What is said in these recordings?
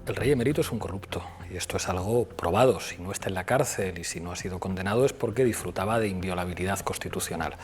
El rey emérito es un corrupto y esto es algo probado. Si no está en la cárcel y si no ha sido condenado es porque disfrutaba de inviolabilidad constitucional.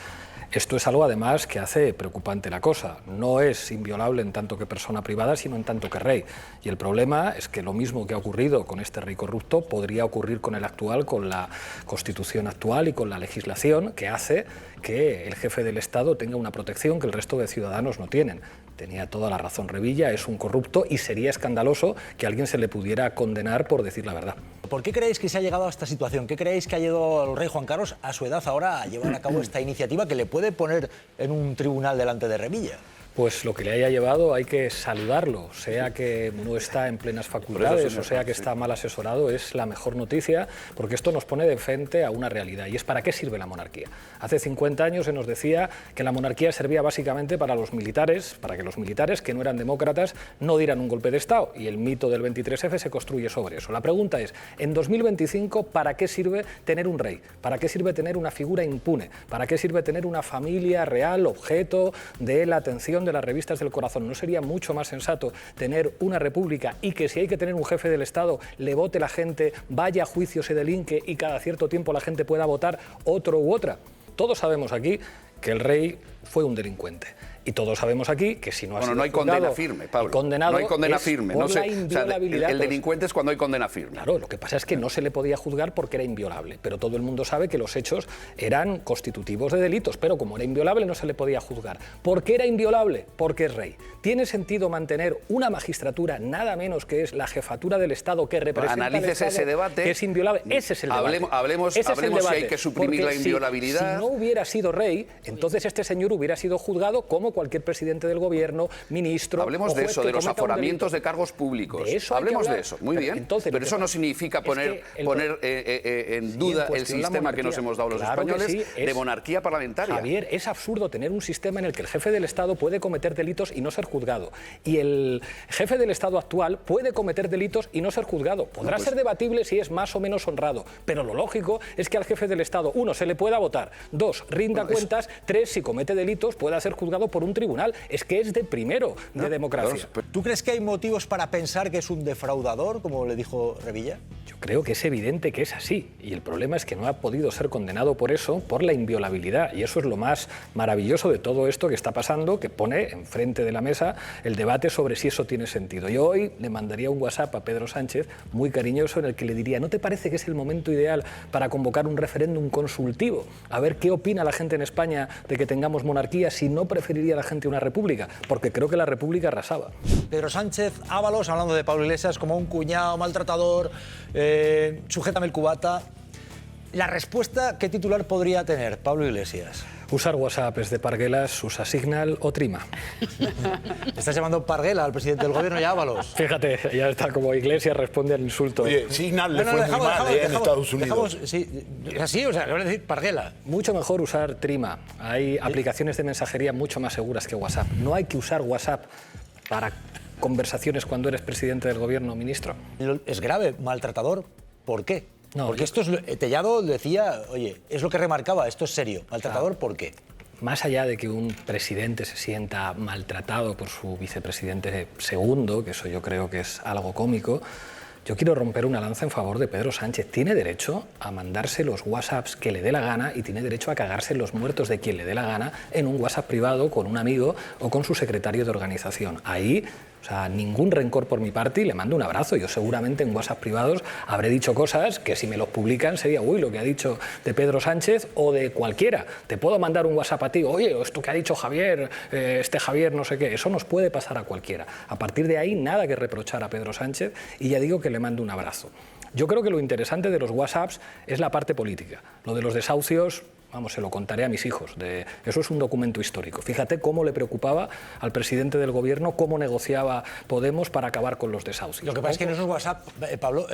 Esto es algo además que hace preocupante la cosa. No es inviolable en tanto que persona privada, sino en tanto que rey. Y el problema es que lo mismo que ha ocurrido con este rey corrupto podría ocurrir con el actual, con la Constitución actual y con la legislación que hace que el jefe del Estado tenga una protección que el resto de ciudadanos no tienen. Tenía toda la razón Revilla, es un corrupto y sería escandaloso que a alguien se le pudiera condenar por decir la verdad. ¿Por qué creéis que se ha llegado a esta situación? ¿Qué creéis que ha llegado el rey Juan Carlos a su edad ahora a llevar a cabo esta iniciativa que le puede poner en un tribunal delante de Revilla? Pues lo que le haya llevado hay que saludarlo, sea que no está en plenas facultades o sea que está mal asesorado, es la mejor noticia porque esto nos pone de frente a una realidad y es ¿para qué sirve la monarquía? Hace 50 años se nos decía que la monarquía servía básicamente para los militares, para que los militares que no eran demócratas no dieran un golpe de Estado y el mito del 23F se construye sobre eso. La pregunta es, en 2025, ¿para qué sirve tener un rey? ¿Para qué sirve tener una figura impune? ¿Para qué sirve tener una familia real, objeto de la atención de las revistas del corazón? ¿No sería mucho más sensato tener una república y que si hay que tener un jefe del Estado le vote la gente, vaya a juicio, se delinque y cada cierto tiempo la gente pueda votar otro u otra? Todos sabemos aquí que el rey fue un delincuente. Y todos sabemos aquí que si no ha sido no hay condena firme, Pablo. Condenado no hay condena es firme. Por No sé, la inviolabilidad. el delincuente es cuando hay condena firme. Claro, lo que pasa es que no se le podía juzgar porque era inviolable, pero todo el mundo sabe que los hechos eran constitutivos de delitos, pero como era inviolable no se le podía juzgar. ¿Por qué era inviolable? Porque es rey. ¿Tiene sentido mantener una magistratura, nada menos que es la jefatura del Estado que representa al Estado, ese debate, que es inviolable? Ese es el debate. Hablemos si hay que suprimir la inviolabilidad. Si no hubiera sido rey, entonces este señor hubiera sido juzgado como cualquier presidente del gobierno, ministro. Hablemos de eso, de los aforamientos de cargos públicos. Hablemos de eso, muy bien. Pero eso no significa poner en duda el sistema que nos hemos dado los españoles de monarquía parlamentaria. Javier, es absurdo tener un sistema en el que el jefe del Estado puede cometer delitos y no ser juzgado. Y el jefe del Estado actual puede cometer delitos y no ser juzgado. Podrá ser debatible si es más o menos honrado, pero lo lógico es que al jefe del Estado, 1, se le pueda votar, 2, rinda cuentas, 3, si comete delitos, pueda ser juzgado por un tribunal. Es que es de primero de democracia. ¿Tú crees que hay motivos para pensar que es un defraudador, como le dijo Revilla? Yo creo que es evidente que es así. Y el problema es que no ha podido ser condenado por eso, por la inviolabilidad. Y eso es lo más maravilloso de todo esto que está pasando, que pone enfrente de la mesa el debate sobre si eso tiene sentido. Yo hoy le mandaría un WhatsApp a Pedro Sánchez, muy cariñoso, en el que le diría, ¿no te parece que es el momento ideal para convocar un referéndum consultivo? A ver qué opina la gente en España de que tengamos monarquía, si no preferiría la gente una república, porque creo que la república arrasaba. Pedro Sánchez Ábalos, hablando de Pablo Iglesias como un cuñado maltratador, sujétame el cubata. La respuesta, ¿qué titular podría tener Pablo Iglesias? Usar WhatsApp es de Parguelas, usa Signal o Trima. ¿Estás llamando Parguela al presidente del gobierno y a Ábalos? Fíjate, ya está como Iglesias responde al insulto. Oye, Signal le fue muy mal en Estados Unidos. Es así, o sea, le voy a decir Parguela. Mucho mejor usar Trima. Hay aplicaciones de mensajería mucho más seguras que WhatsApp. No hay que usar WhatsApp para conversaciones cuando eres presidente del gobierno o ministro. Es grave, maltratador, ¿por qué? No, porque esto es, Tellado decía, oye, es lo que remarcaba, esto es serio. Maltratador, ¿por qué? Más allá de que un presidente se sienta maltratado por su vicepresidente segundo, que eso yo creo que es algo cómico, yo quiero romper una lanza en favor de Pedro Sánchez. Tiene derecho a mandarse los WhatsApps que le dé la gana y tiene derecho a cagarse en los muertos de quien le dé la gana en un WhatsApp privado con un amigo o con su secretario de organización. Ahí, o sea, ningún rencor por mi parte y le mando un abrazo. Yo seguramente en WhatsApp privados habré dicho cosas que si me los publican sería, uy, lo que ha dicho de Pedro Sánchez o de cualquiera. Te puedo mandar un WhatsApp a ti, oye, esto que ha dicho Javier, este Javier no sé qué, eso nos puede pasar a cualquiera. A partir de ahí, nada que reprochar a Pedro Sánchez y ya digo que le mando un abrazo. Yo creo que lo interesante de los WhatsApps es la parte política. Lo de los desahucios, vamos, se lo contaré a mis hijos. Eso es un documento histórico. Fíjate cómo le preocupaba al presidente del gobierno, cómo negociaba Podemos para acabar con los desahucios. Lo que pasa es que en esos WhatsApp, Pablo,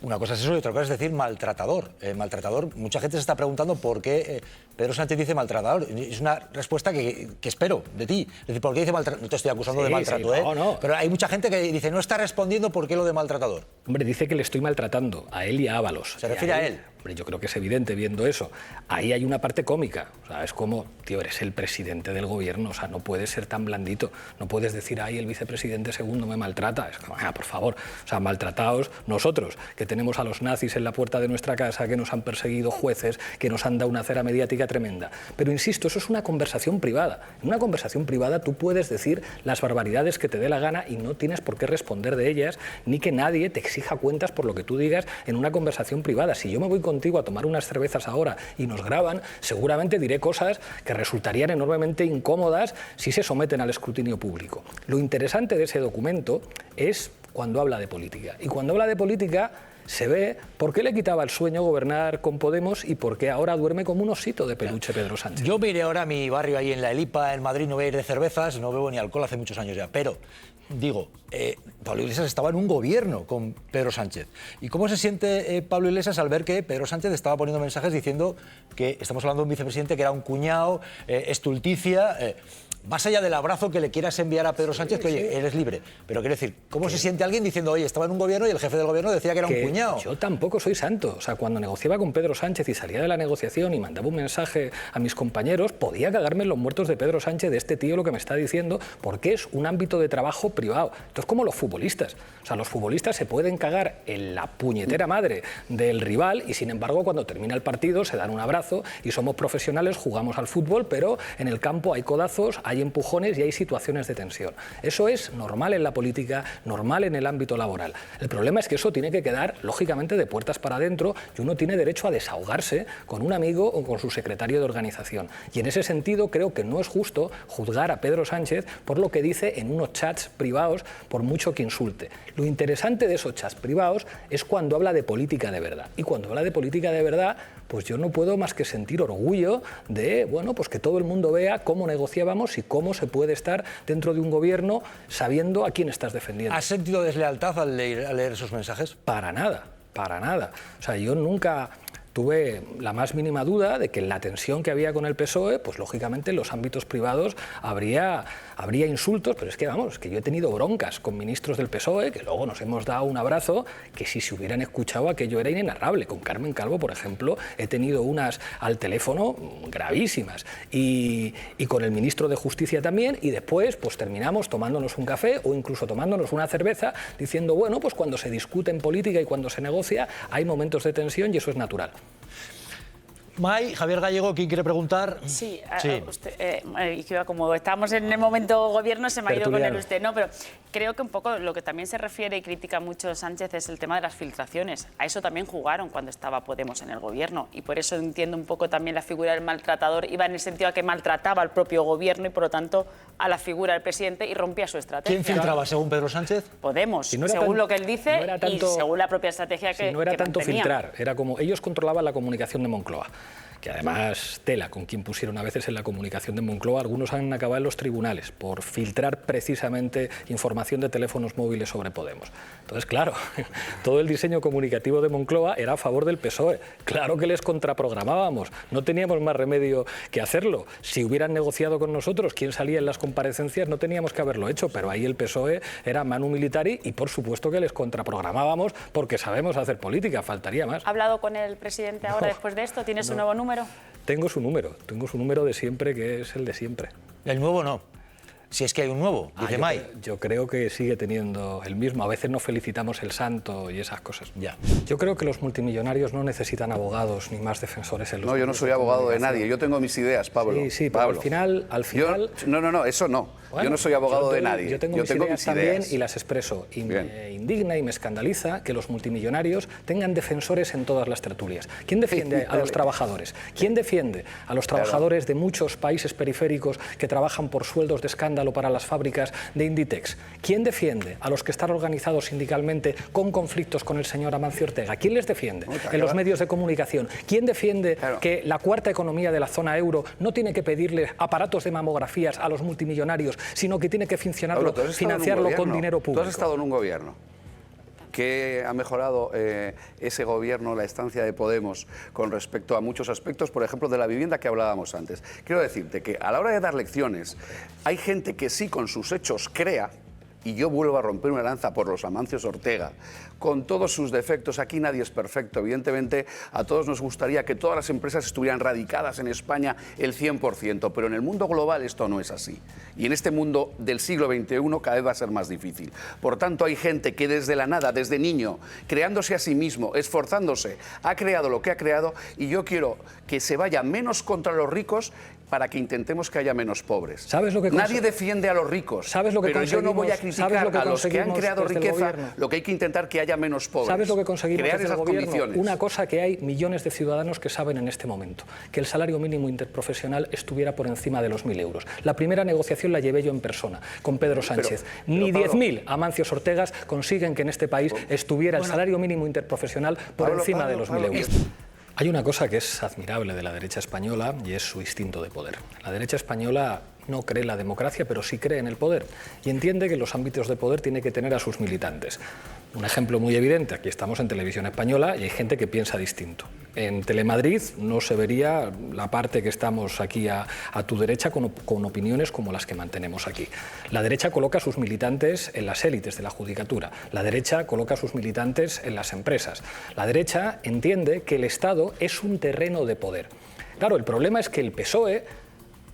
una cosa es eso y otra cosa es decir maltratador. Maltratador, mucha gente se está preguntando por qué Pedro Sánchez dice maltratador. Es una respuesta que espero de ti. Es decir, ¿por qué dice maltratador? No te estoy acusando de maltrato, no. Pero hay mucha gente que dice, no está respondiendo por qué lo de maltratador. Hombre, dice que le estoy maltratando a él y a Ábalos. ¿Se refiere a él? Hombre, yo creo que es evidente viendo eso. Ahí hay una parte cómica. O sea, es como, tío, eres el presidente del gobierno. O sea, no puedes ser tan blandito. No puedes decir, ay, el vicepresidente segundo me maltrata. Es como, por favor. O sea, maltrataos nosotros, que tenemos a los nazis en la puerta de nuestra casa, que nos han perseguido jueces, que nos han dado una cera mediática tremenda. Pero insisto, eso es una conversación privada. En una conversación privada tú puedes decir las barbaridades que te dé la gana y no tienes por qué responder de ellas, ni que nadie te exija cuentas por lo que tú digas en una conversación privada. Si yo me voy contigo a tomar unas cervezas ahora y nos graban, seguramente diré cosas que resultarían enormemente incómodas si se someten al escrutinio público. Lo interesante de ese documento es cuando habla de política. Y cuando habla de política se ve por qué le quitaba el sueño gobernar con Podemos y por qué ahora duerme como un osito de peluche Pedro Sánchez. Yo me iré ahora a mi barrio ahí en La Elipa, en Madrid, no voy a ir de cervezas, no bebo ni alcohol hace muchos años ya, pero digo, Pablo Iglesias estaba en un gobierno con Pedro Sánchez. ¿Y cómo se siente Pablo Iglesias al ver que Pedro Sánchez estaba poniendo mensajes diciendo que estamos hablando de un vicepresidente que era un cuñado, estulticia? Más allá del abrazo que le quieras enviar a Pedro Sánchez, que oye, eres libre. Pero quiero decir, ¿cómo se siente alguien diciendo, oye, estaba en un gobierno y el jefe del gobierno decía que era un cuñado? Yo tampoco soy santo. O sea, cuando negociaba con Pedro Sánchez y salía de la negociación y mandaba un mensaje a mis compañeros, podía cagarme en los muertos de Pedro Sánchez, de este tío lo que me está diciendo, porque es un ámbito de trabajo privado. Esto es como los futbolistas. O sea, los futbolistas se pueden cagar en la puñetera madre del rival y, sin embargo, cuando termina el partido se dan un abrazo y somos profesionales, jugamos al fútbol, pero en el campo hay codazos, hay empujones y hay situaciones de tensión. Eso es normal en la política, normal en el ámbito laboral. El problema es que eso tiene que quedar, lógicamente, de puertas para adentro y uno tiene derecho a desahogarse con un amigo o con su secretario de organización. Y en ese sentido creo que no es justo juzgar a Pedro Sánchez por lo que dice en unos chats privados, por mucho que insulte. Lo interesante de esos chats privados es cuando habla de política de verdad. Y cuando habla de política de verdad, pues yo no puedo más que sentir orgullo de, bueno, pues que todo el mundo vea cómo negociábamos y cómo se puede estar dentro de un gobierno sabiendo a quién estás defendiendo. ¿Has sentido deslealtad al leer esos mensajes? Para nada, para nada. O sea, yo nunca tuve la más mínima duda de que en la tensión que había con el PSOE, pues lógicamente en los ámbitos privados habría insultos, pero es que vamos, que yo he tenido broncas con ministros del PSOE, que luego nos hemos dado un abrazo, que si se hubieran escuchado aquello era inenarrable. Con Carmen Calvo, por ejemplo, he tenido unas al teléfono gravísimas. Y con el ministro de Justicia también, y después pues terminamos tomándonos un café o incluso tomándonos una cerveza, diciendo, bueno, pues cuando se discute en política y cuando se negocia hay momentos de tensión y eso es natural. May, Javier Gallego, ¿quién quiere preguntar? Sí, usted, como estamos en el momento gobierno, se me ha ido con él usted, ¿no? Pero creo que un poco lo que también se refiere y critica mucho Sánchez es el tema de las filtraciones. A eso también jugaron cuando estaba Podemos en el gobierno y por eso entiendo un poco también la figura del maltratador iba en el sentido a que maltrataba al propio gobierno y por lo tanto a la figura del presidente y rompía su estrategia. ¿Quién filtraba según Pedro Sánchez? Podemos, si no según lo que él dice y según la propia estrategia que no era tanto mantenía. Filtrar, era como ellos controlaban la comunicación de Moncloa. Que además, tela, con quien pusieron a veces en la comunicación de Moncloa, algunos han acabado en los tribunales por filtrar precisamente información de teléfonos móviles sobre Podemos. Entonces, claro, todo el diseño comunicativo de Moncloa era a favor del PSOE. Claro que les contraprogramábamos, no teníamos más remedio que hacerlo. Si hubieran negociado con nosotros quién salía en las comparecencias, no teníamos que haberlo hecho, pero ahí el PSOE era manu militari y por supuesto que les contraprogramábamos porque sabemos hacer política, faltaría más. ¿Ha hablado con el presidente ahora después de esto? ¿Tiene su nuevo número? Tengo su número de siempre, que es el de siempre. ¿El nuevo no? Si es que hay un nuevo, dice May. Yo creo que sigue teniendo el mismo. A veces nos felicitamos el santo y esas cosas. Ya. Yo creo que los multimillonarios no necesitan abogados ni más defensores en los... No, yo no soy abogado de nadie. Yo tengo mis ideas, Pablo. Sí, Pablo. Pero al final... No, eso no. Bueno, yo no soy abogado de nadie. Yo tengo mis ideas también y las expreso. Y me indigna y me escandaliza que los multimillonarios tengan defensores en todas las tertulias. ¿Quién defiende a los trabajadores? ¿Quién defiende a los trabajadores de muchos países periféricos que trabajan por sueldos de escándalo para las fábricas de Inditex? ¿Quién defiende a los que están organizados sindicalmente con conflictos con el señor Amancio Ortega? ¿Quién les defiende en los medios de comunicación? ¿Quién defiende que la cuarta economía de la zona euro no tiene que pedirle aparatos de mamografías a los multimillonarios, sino que tiene que financiarlo con dinero público? Tú has estado en un gobierno que ha mejorado ese gobierno, la estancia de Podemos, con respecto a muchos aspectos, por ejemplo, de la vivienda que hablábamos antes. Quiero decirte que a la hora de dar lecciones, hay gente que sí con sus hechos crea y yo vuelvo a romper una lanza por los Amancios Ortega, con todos sus defectos. Aquí nadie es perfecto, evidentemente a todos nos gustaría que todas las empresas estuvieran radicadas en España el 100%, pero en el mundo global esto no es así. Y en este mundo del siglo XXI cada vez va a ser más difícil. Por tanto, hay gente que desde la nada, desde niño, creándose a sí mismo, esforzándose, ha creado lo que ha creado, y yo quiero que se vaya menos contra los ricos para que intentemos que haya menos pobres. ¿Sabes lo que Nadie defiende a los ricos, ¿sabes lo que pero yo no voy a criticar a los que han creado riqueza, lo que hay que intentar que haya menos pobres. ¿Sabes lo que conseguimos crear desde esas el gobierno? Condiciones. Una cosa que hay millones de ciudadanos que saben en este momento, que el salario mínimo interprofesional estuviera por encima de los 1.000 euros. La primera negociación la llevé yo en persona, con Pedro Sánchez. Ni 10.000 Amancios Ortegas consiguen que en este país estuviera el salario mínimo interprofesional por encima de los 1.000 euros. Hay una cosa que es admirable de la derecha española y es su instinto de poder. La derecha española no cree en la democracia, pero sí cree en el poder y entiende que en los ámbitos de poder tiene que tener a sus militantes. Un ejemplo muy evidente, aquí estamos en Televisión Española y hay gente que piensa distinto. En Telemadrid no se vería la parte que estamos aquí a tu derecha con opiniones como las que mantenemos aquí. La derecha coloca a sus militantes en las élites de la judicatura. La derecha coloca a sus militantes en las empresas. La derecha entiende que el Estado es un terreno de poder. Claro, el problema es que el PSOE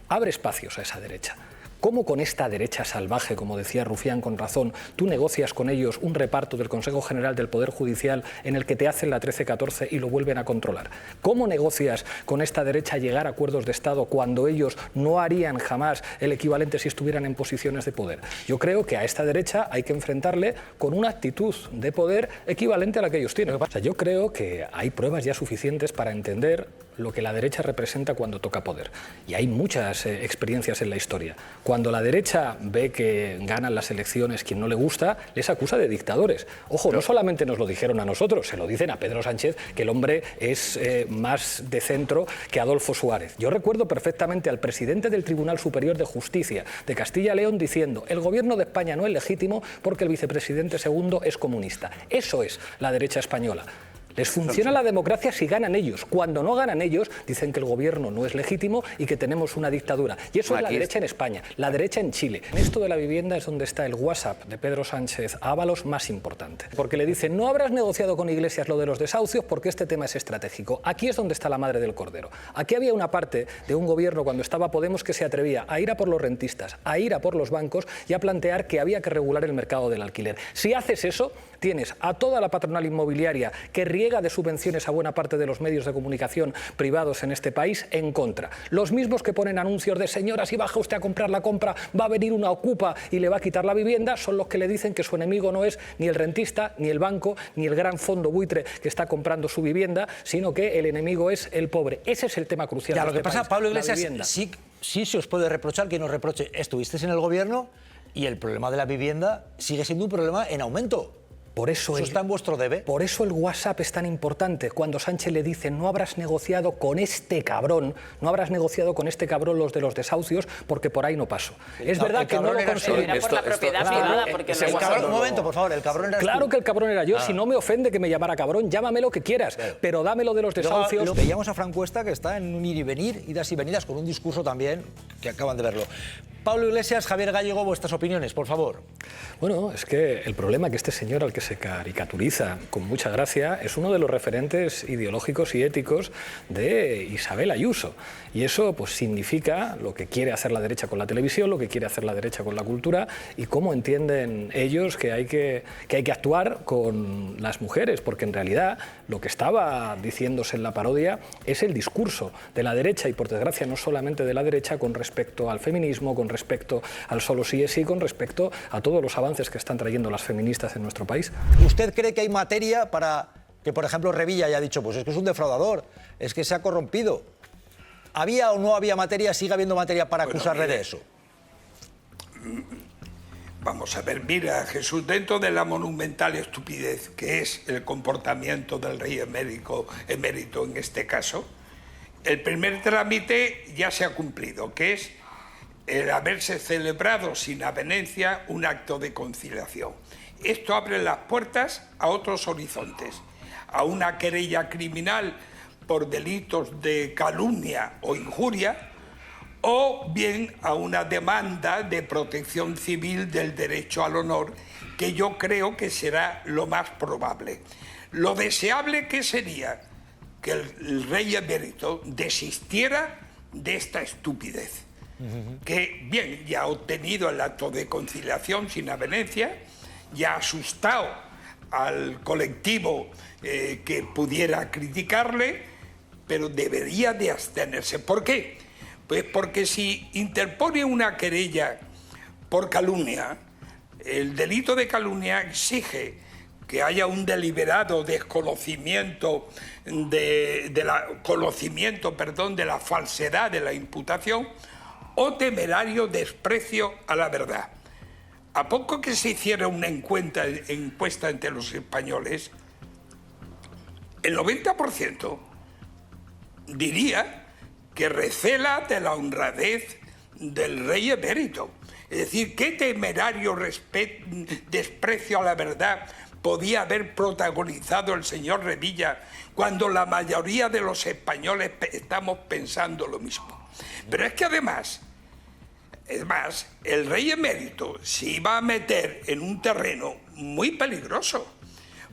abre espacios a esa derecha. ¿Cómo con esta derecha salvaje, como decía Rufián con razón, tú negocias con ellos un reparto del Consejo General del Poder Judicial en el que te hacen la 13-14 y lo vuelven a controlar? ¿Cómo negocias con esta derecha llegar a acuerdos de Estado cuando ellos no harían jamás el equivalente si estuvieran en posiciones de poder? Yo creo que a esta derecha hay que enfrentarle con una actitud de poder equivalente a la que ellos tienen. O sea, yo creo que hay pruebas ya suficientes para entender lo que la derecha representa cuando toca poder. Y hay muchas experiencias en la historia. Cuando la derecha ve que ganan las elecciones quien no le gusta, les acusa de dictadores. Ojo, no solamente nos lo dijeron a nosotros, se lo dicen a Pedro Sánchez, que el hombre es más de centro que Adolfo Suárez. Yo recuerdo perfectamente al presidente del Tribunal Superior de Justicia de Castilla y León diciendo: el gobierno de España no es legítimo porque el vicepresidente segundo es comunista. Eso es la derecha española. Les funciona la democracia si ganan ellos. Cuando no ganan ellos, dicen que el gobierno no es legítimo y que tenemos una dictadura. Y eso es la derecha en España, la derecha en Chile. En esto de la vivienda es donde está el WhatsApp de Pedro Sánchez a Ábalos más importante. Porque le dicen: no habrás negociado con Iglesias lo de los desahucios porque este tema es estratégico. Aquí es donde está la madre del cordero. Aquí había una parte de un gobierno cuando estaba Podemos que se atrevía a ir a por los rentistas, a ir a por los bancos y a plantear que había que regular el mercado del alquiler. Si haces eso, tienes a toda la patronal inmobiliaria que riega de subvenciones a buena parte de los medios de comunicación privados en este país en contra. Los mismos que ponen anuncios de: señora, si baja usted a comprar la compra, va a venir una ocupa y le va a quitar la vivienda, son los que le dicen que su enemigo no es ni el rentista, ni el banco, ni el gran fondo buitre que está comprando su vivienda, sino que el enemigo es el pobre. Ese es el tema crucial. Ya, de lo que este pasa, país, Pablo Iglesias, sí se os puede reprochar, que nos reproche. Estuvisteis en el gobierno y el problema de la vivienda sigue siendo un problema en aumento. ¿Eso está en vuestro debe? Por eso el WhatsApp es tan importante. Cuando Sánchez le dice: no habrás negociado con este cabrón, no habrás negociado con este cabrón los de los desahucios, porque por ahí no paso. Es verdad que no lo conseguí. Era por la propiedad privada, porque un momento, por favor, el cabrón era Claro que el cabrón era yo. Si no me ofende que me llamara cabrón, llámame lo que quieras, pero dame lo de los desahucios. Veíamos a Fran Cuesta, que está en un ir y venir, idas y venidas, con un discurso también, que acaban de verlo. Pablo Iglesias, Javier Gallego, vuestras opiniones, por favor. Bueno, es que el problema es que este señor al que se caricaturiza con mucha gracia es uno de los referentes ideológicos y éticos de Isabel Ayuso. Y eso pues significa lo que quiere hacer la derecha con la televisión, lo que quiere hacer la derecha con la cultura y cómo entienden ellos que hay que actuar con las mujeres, porque en realidad lo que estaba diciéndose en la parodia es el discurso de la derecha y, por desgracia, no solamente de la derecha, con respecto al feminismo, con respecto al solo sí es sí, con respecto a todos los avances que están trayendo las feministas en nuestro país. ¿Usted cree que hay materia para que, por ejemplo, Revilla haya dicho: pues es que es un defraudador, es que se ha corrompido? ¿Había o no había materia, sigue habiendo materia para acusarle de eso? Vamos a ver, mira, Jesús, dentro de la monumental estupidez que es el comportamiento del rey emérito en este caso, el primer trámite ya se ha cumplido, que es el haberse celebrado sin avenencia un acto de conciliación. Esto abre las puertas a otros horizontes, a una querella criminal por delitos de calumnia o injuria, o bien a una demanda de protección civil del derecho al honor, que yo creo que será lo más probable. Lo deseable que sería que el rey emérito desistiera de esta estupidez, que bien, ya ha obtenido el acto de conciliación sin avenencia, ya ha asustado al colectivo que pudiera criticarle, pero debería de abstenerse. ¿Por qué? Pues porque si interpone una querella por calumnia, el delito de calumnia exige que haya un deliberado desconocimiento de la falsedad de la imputación o temerario desprecio a la verdad. A poco que se hiciera una encuesta entre los españoles, el 90% diría que recela de la honradez del rey emérito. Es decir, qué temerario desprecio a la verdad podía haber protagonizado el señor Revilla cuando la mayoría de los españoles estamos pensando lo mismo. Pero es que además, el rey emérito se iba a meter en un terreno muy peligroso,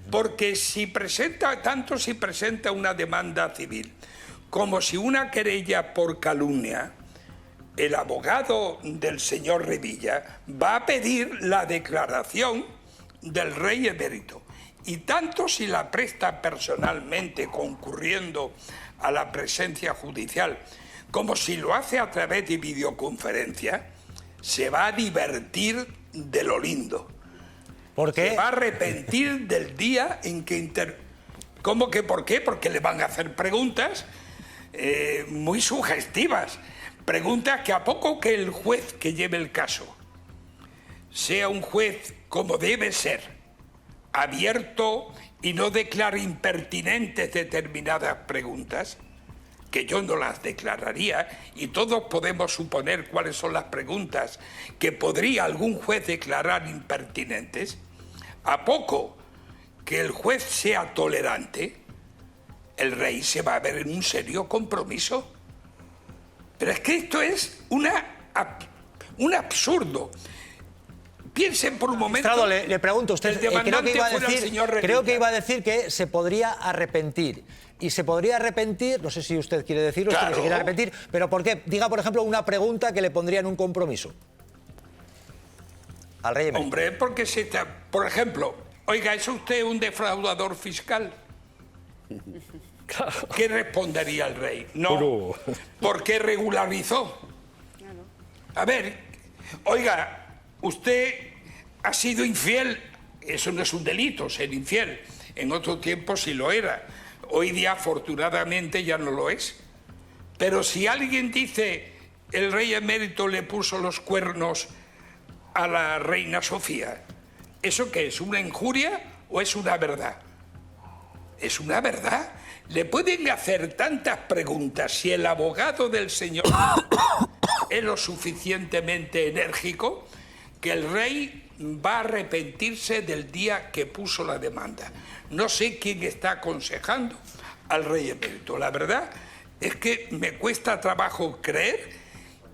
porque si presenta una demanda civil como si una querella por calumnia, el abogado del señor Revilla va a pedir la declaración del rey emérito. Y tanto si la presta personalmente concurriendo a la presencia judicial, como si lo hace a través de videoconferencia, se va a divertir de lo lindo. ¿Por qué? Se va a arrepentir del día en que... ¿Cómo que por qué? Porque le van a hacer preguntas muy sugestivas. Preguntas que a poco que el juez que lleve el caso sea un juez como debe ser, abierto y no declare impertinentes determinadas preguntas, que yo no las declararía, y todos podemos suponer cuáles son las preguntas que podría algún juez declarar impertinentes, a poco que el juez sea tolerante, el rey se va a ver en un serio compromiso. Pero es que esto es un absurdo. Piensen por un momento... Magistrado, le pregunto, usted creo que iba a decir que se podría arrepentir. Y se podría arrepentir, no sé si usted quiere decirlo, claro, que se quiere arrepentir, pero ¿por qué? Diga, por ejemplo, una pregunta que le pondría en un compromiso al rey emérito. Hombre, porque por ejemplo, oiga, ¿es usted un defraudador fiscal? Claro. ¿Qué respondería el rey? No. ¿Por qué regularizó? A ver, oiga, usted ha sido infiel. Eso no es un delito, ser infiel. En otro tiempo sí lo era. Hoy día, afortunadamente, ya no lo es. Pero si alguien dice el rey emérito le puso los cuernos a la reina Sofía, ¿eso qué es? ¿Una injuria o es una verdad? Es una verdad. Le pueden hacer tantas preguntas si el abogado del señor es lo suficientemente enérgico que el rey va a arrepentirse del día que puso la demanda. No sé quién está aconsejando al rey emérito. La verdad es que me cuesta trabajo creer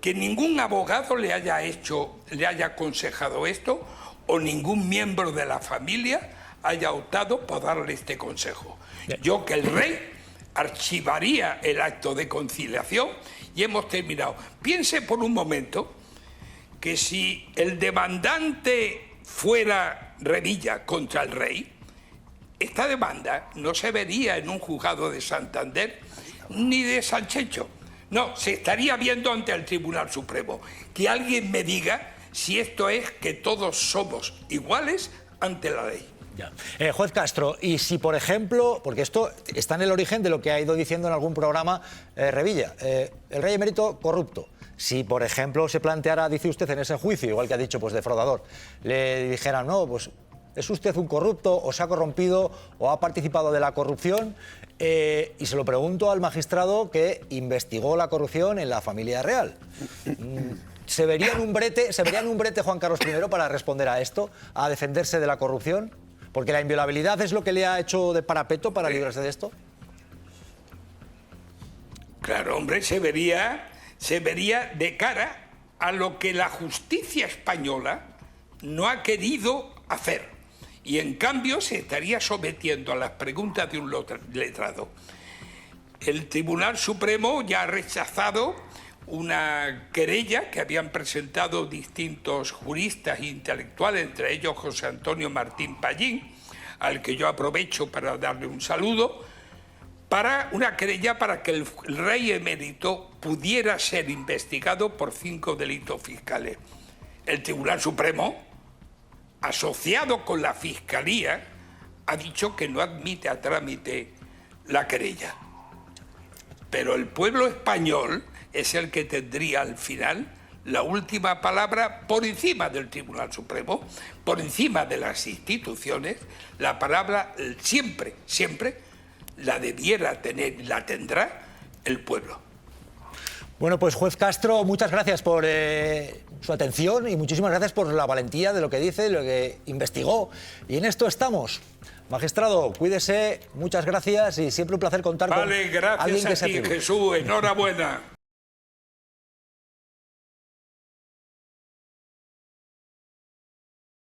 que ningún abogado le haya aconsejado esto, o ningún miembro de la familia haya optado por darle este consejo. Yo que el rey archivaría el acto de conciliación y hemos terminado. Piense por un momento que si el demandante fuera Revilla contra el rey, esta demanda no se vería en un juzgado de Santander ni de Sanchecho. No, se estaría viendo ante el Tribunal Supremo. Que alguien me diga si esto es que todos somos iguales ante la ley. Ya. Juez Castro, y si por ejemplo, porque esto está en el origen de lo que ha ido diciendo en algún programa Revilla, el rey emérito corrupto, si por ejemplo se planteara, dice usted en ese juicio, igual que ha dicho, pues defraudador, le dijeran, no, pues es usted un corrupto, o se ha corrompido, o ha participado de la corrupción, y se lo pregunto al magistrado que investigó la corrupción en la familia real. ¿Se vería en un brete Juan Carlos I para responder a esto, a defenderse de la corrupción? Porque la inviolabilidad es lo que le ha hecho de parapeto para librarse de esto. Claro, hombre, se vería se vería de cara a lo que la justicia española no ha querido hacer. Y en cambio se estaría sometiendo a las preguntas de un letrado. El Tribunal Supremo ya ha rechazado una querella que habían presentado distintos juristas e intelectuales, entre ellos José Antonio Martín Pallín, al que yo aprovecho para darle un saludo, para una querella para que el rey emérito pudiera ser investigado por 5 delitos fiscales. El Tribunal Supremo, asociado con la Fiscalía, ha dicho que no admite a trámite la querella. Pero el pueblo español es el que tendría al final la última palabra por encima del Tribunal Supremo, por encima de las instituciones. La palabra siempre, siempre la debiera tener y la tendrá el pueblo. Bueno, pues juez Castro, muchas gracias por su atención y muchísimas gracias por la valentía de lo que dice, de lo que investigó. Y en esto estamos. Magistrado, cuídese, muchas gracias y siempre un placer contar con alguien que se atribuye. Vale, gracias a ti, Jesús. Enhorabuena.